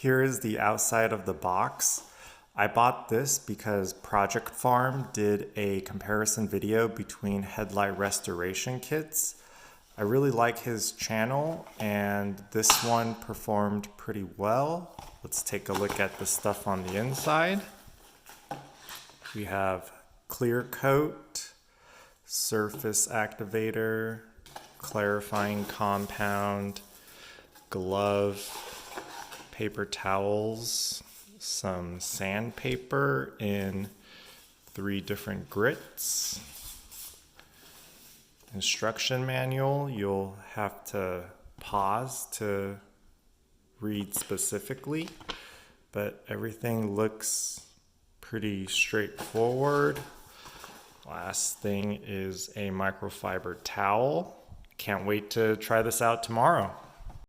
Here is the outside of the box. I bought this because Project Farm did a comparison video between headlight restoration kits. I really like his channel and this one performed pretty well. Let's take a look at the stuff on the inside. We have clear coat, surface activator, clarifying compound, glove, paper towels, some sandpaper in 3 different grits, instruction manual. You'll have to pause to read specifically, but everything looks pretty straightforward. Last thing is a microfiber towel. Can't wait to try this out tomorrow.